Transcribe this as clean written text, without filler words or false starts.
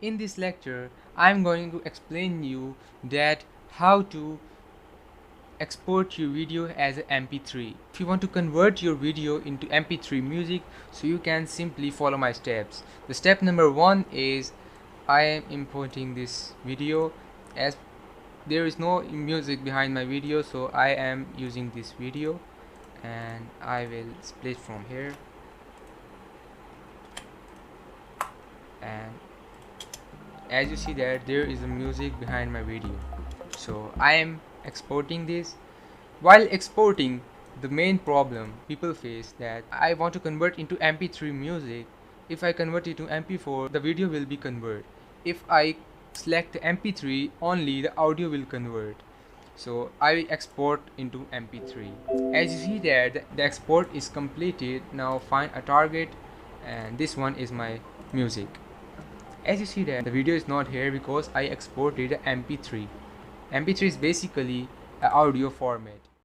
In this lecture, I'm going to explain you that how to export your video as an MP3. If you want to convert your video into MP3 music, so you can simply follow my steps. The step number 1 is I am importing this video. As there is no music behind my video, so I am using this video and I will split from here, and as you see that there is a music behind my video, so I am exporting this. While exporting, the main problem people face that I want to convert into MP3 music. If I convert it to MP4, the video will be converted. If I select the MP3, only the audio will convert. So I export into MP3. As you see there, the export is completed. Now find a target, and this one is my music. As you see that the video is not here because I exported MP3. MP3 is basically an audio format.